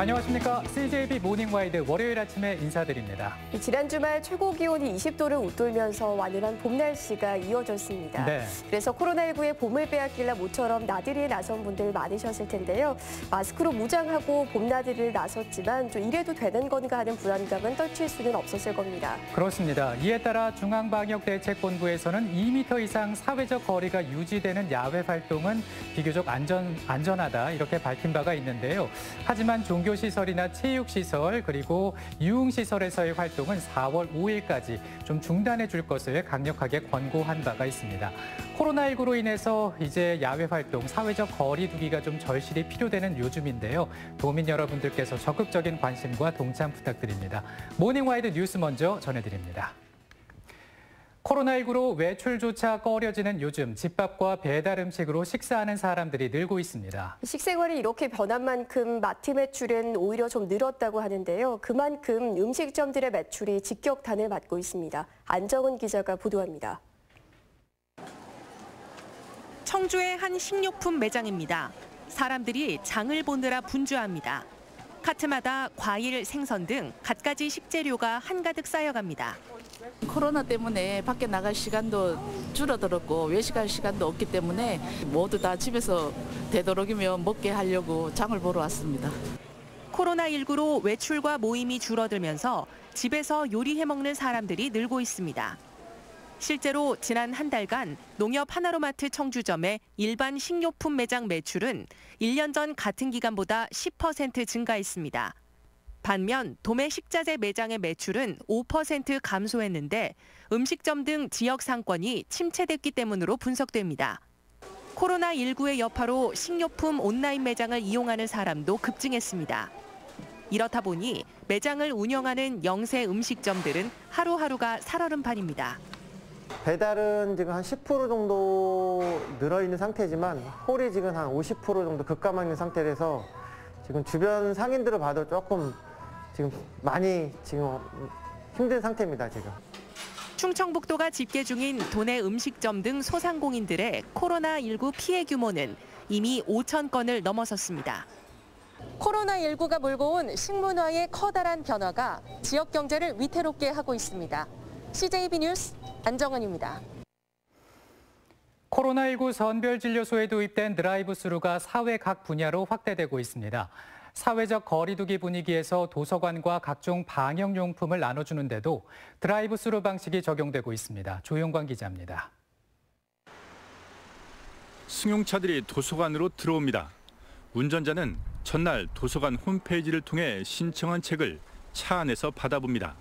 안녕하십니까. CJB 모닝와이드 월요일 아침에 인사드립니다. 지난 주말 최고 기온이 20도를 웃돌면서 완연한 봄 날씨가 이어졌습니다. 네. 그래서 코로나19의 봄을 빼앗길라 모처럼 나들이에 나선 분들 많으셨을 텐데요. 마스크로 무장하고 봄 나들이를 나섰지만 좀 이래도 되는 건가 하는 불안감은 떨칠 수는 없었을 겁니다. 그렇습니다. 이에 따라 중앙방역대책본부에서는 2m 이상 사회적 거리가 유지되는 야외 활동은 비교적 안전하다 이렇게 밝힌 바가 있는데요. 하지만 종교시설이나 체육시설 그리고 유흥시설에서의 활동은 4월 5일까지 좀 중단해 줄 것을 강력하게 권고한 바가 있습니다. 코로나19로 인해서 이제 야외 활동, 사회적 거리 두기가 좀 절실히 필요되는 요즘인데요. 도민 여러분들께서 적극적인 관심과 동참 부탁드립니다. 모닝와이드 뉴스 먼저 전해드립니다. 코로나19로 외출조차 꺼려지는 요즘 집밥과 배달 음식으로 식사하는 사람들이 늘고 있습니다. 식생활이 이렇게 변한 만큼 마트 매출은 오히려 좀 늘었다고 하는데요. 그만큼 음식점들의 매출이 직격탄을 맞고 있습니다. 안정은 기자가 보도합니다. 청주의 한 식료품 매장입니다. 사람들이 장을 보느라 분주합니다. 카트마다 과일, 생선 등 갖가지 식재료가 한가득 쌓여갑니다. 코로나 때문에 밖에 나갈 시간도 줄어들었고 외식할 시간도 없기 때문에 모두 다 집에서 되도록이면 먹게 하려고 장을 보러 왔습니다. 코로나19로 외출과 모임이 줄어들면서 집에서 요리해 먹는 사람들이 늘고 있습니다. 실제로 지난 한 달간 농협 하나로마트 청주점의 일반 식료품 매장 매출은 1년 전 같은 기간보다 10% 증가했습니다. 반면 도매 식자재 매장의 매출은 5% 감소했는데 음식점 등 지역 상권이 침체됐기 때문으로 분석됩니다. 코로나19의 여파로 식료품 온라인 매장을 이용하는 사람도 급증했습니다. 이렇다 보니 매장을 운영하는 영세 음식점들은 하루하루가 살얼음 판입니다. 배달은 지금 한 10% 정도 늘어있는 상태지만 홀이 지금 한 50% 정도 급감해 있는 상태라서 지금 주변 상인들을 봐도 조금 지금 많이 힘든 상태입니다, 지금. 충청북도가 집계 중인 도내 음식점 등 소상공인들의 코로나19 피해 규모는 이미 5천 건을 넘어섰습니다. 코로나19가 몰고 온 식문화의 커다란 변화가 지역 경제를 위태롭게 하고 있습니다. CJB 뉴스 안정은입니다. 코로나19 선별진료소에 도입된 드라이브스루가 사회 각 분야로 확대되고 있습니다. 사회적 거리두기 분위기에서 도서관과 각종 방역용품을 나눠주는데도 드라이브스루 방식이 적용되고 있습니다. 조용관 기자입니다. 승용차들이 도서관으로 들어옵니다. 운전자는 전날 도서관 홈페이지를 통해 신청한 책을 차 안에서 받아봅니다.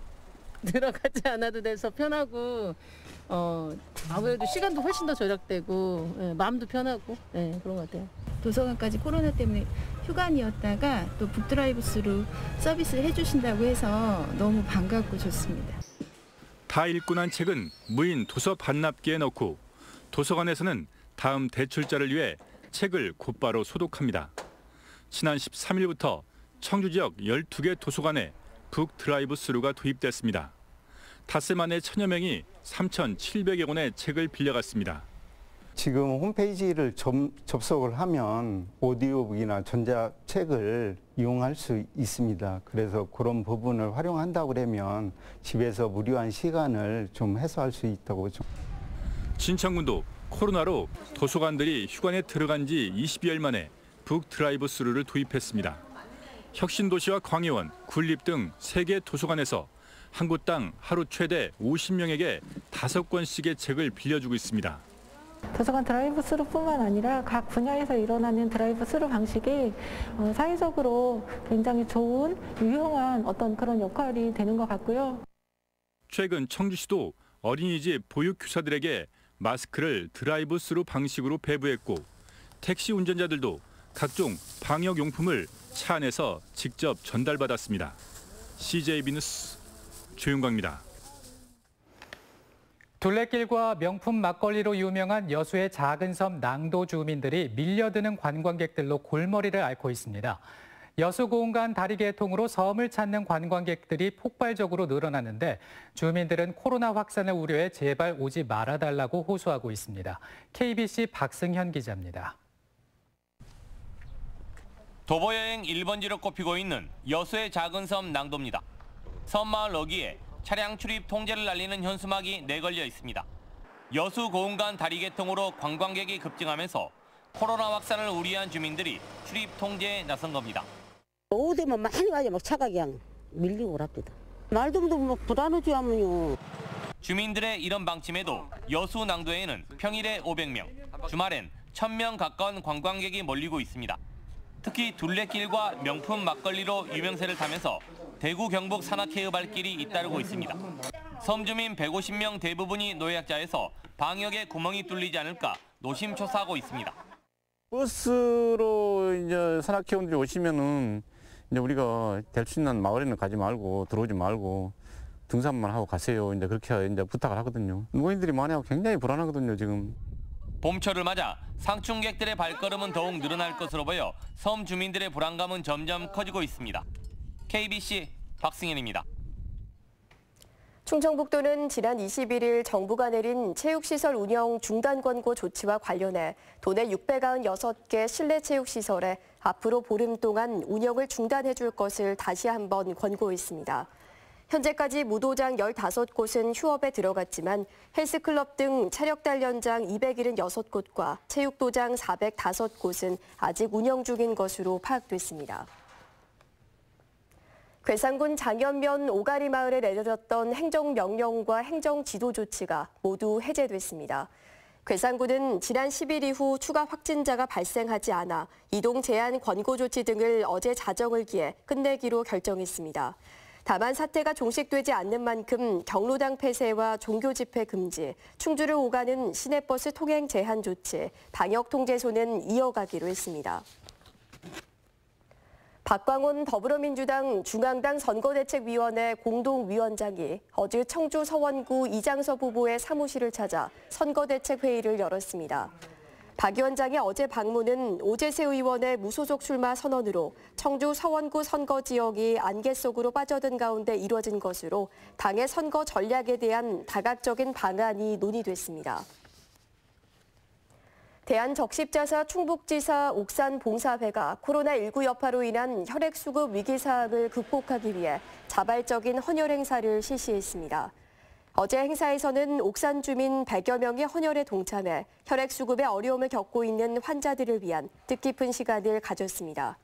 들어가지 않아도 돼서 편하고 아무래도 시간도 훨씬 더 절약되고 마음도 편하고 그런 것 같아요. 도서관까지 코로나 때문에 휴관이었다가 또 북드라이브스루 서비스를 해주신다고 해서 너무 반갑고 좋습니다. 다 읽고 난 책은 무인 도서 반납기에 넣고 도서관에서는 다음 대출자를 위해 책을 곧바로 소독합니다. 지난 13일부터 청주 지역 12개 도서관에 북드라이브스루가 도입됐습니다. 닷새 만에 1000여 명이 3,700여 권의 책을 빌려갔습니다. 지금 홈페이지를 접속을 하면 오디오북이나 전자책을 이용할 수 있습니다. 그래서 그런 부분을 활용한다고 그러면 집에서 무료한 시간을 좀 해소할 수 있다고. 진천군도 코로나로 도서관들이 휴관에 들어간 지 20여일 만에 북드라이브스루를 도입했습니다. 혁신도시와 광해원, 군립 등 3개 도서관에서 한 곳당 하루 최대 50명에게 5권씩의 책을 빌려주고 있습니다. 도서관 드라이브스루뿐만 아니라 각 분야에서 일어나는 드라이브스루 방식이 사회적으로 굉장히 좋은 유용한 어떤 그런 역할이 되는 것 같고요. 최근 청주시도 어린이집 보육교사들에게 마스크를 드라이브스루 방식으로 배부했고 택시 운전자들도 각종 방역용품을 차 안에서 직접 전달받았습니다. CJB 뉴스 조윤광입니다. 둘레길과 명품 막걸리로 유명한 여수의 작은 섬 낭도 주민들이 밀려드는 관광객들로 골머리를 앓고 있습니다. 여수 고흥간 다리 개통으로 섬을 찾는 관광객들이 폭발적으로 늘어났는데 주민들은 코로나 확산을 우려해 제발 오지 말아달라고 호소하고 있습니다. KBC 박승현 기자입니다. 도보여행 1번지로 꼽히고 있는 여수의 작은 섬 낭도입니다. 섬마을 어귀에 차량 출입 통제를 알리는 현수막이 내걸려 있습니다. 여수 고운간 다리 개통으로 관광객이 급증하면서 코로나 확산을 우려한 주민들이 출입 통제에 나선 겁니다. 오후 되면 많이 와요. 막 차가 그냥 밀리고 그럽니다. 말도 막 불안하지 하면요. 주민들의 이런 방침에도 여수 낭도에는 평일에 500명, 주말엔 1000명 가까운 관광객이 몰리고 있습니다. 특히 둘레길과 명품 막걸리로 유명세를 타면서 대구 경북 산악회 발길이 잇따르고 있습니다. 섬 주민 150명 대부분이 노약자여서 방역에 구멍이 뚫리지 않을까 노심초사하고 있습니다. 버스로 이제 산악회원들이 오시면은 이제 우리가 될 수 있는 마을에는 가지 말고 들어오지 말고 등산만 하고 가세요. 이제 그렇게 이제 부탁을 하거든요. 노인들이 많이 하고 굉장히 불안하거든요, 지금. 봄철을 맞아 상충객들의 발걸음은 더욱 늘어날 것으로 보여 섬 주민들의 불안감은 점점 커지고 있습니다. KBC 박승현입니다. 충청북도는 지난 21일 정부가 내린 체육시설 운영 중단 권고 조치와 관련해 도내 696개 실내 체육시설에 앞으로 보름 동안 운영을 중단해 줄 것을 다시 한번 권고했습니다. 현재까지 무도장 15곳은 휴업에 들어갔지만 헬스클럽 등 체력단련장 276곳과 체육도장 405곳은 아직 운영 중인 것으로 파악됐습니다. 괴산군 장현면 오가리 마을에 내려졌던 행정명령과 행정지도 조치가 모두 해제됐습니다. 괴산군은 지난 10일 이후 추가 확진자가 발생하지 않아 이동 제한 권고 조치 등을 어제 자정을 기해 끝내기로 결정했습니다. 다만 사태가 종식되지 않는 만큼 경로당 폐쇄와 종교 집회 금지, 충주를 오가는 시내버스 통행 제한 조치, 방역 통제소는 이어가기로 했습니다. 박광온 더불어민주당 중앙당 선거대책위원회 공동위원장이 어제 청주 서원구 이장섭 후보의 사무실을 찾아 선거대책회의를 열었습니다. 박 위원장의 어제 방문은 오재세 의원의 무소속 출마 선언으로 청주 서원구 선거 지역이 안개 속으로 빠져든 가운데 이뤄진 것으로 당의 선거 전략에 대한 다각적인 방안이 논의됐습니다. 대한적십자사 충북지사 옥산봉사회가 코로나19 여파로 인한 혈액수급 위기 사항을 극복하기 위해 자발적인 헌혈 행사를 실시했습니다. 어제 행사에서는 옥산 주민 100여 명이 헌혈에 동참해 혈액수급에 어려움을 겪고 있는 환자들을 위한 뜻깊은 시간을 가졌습니다.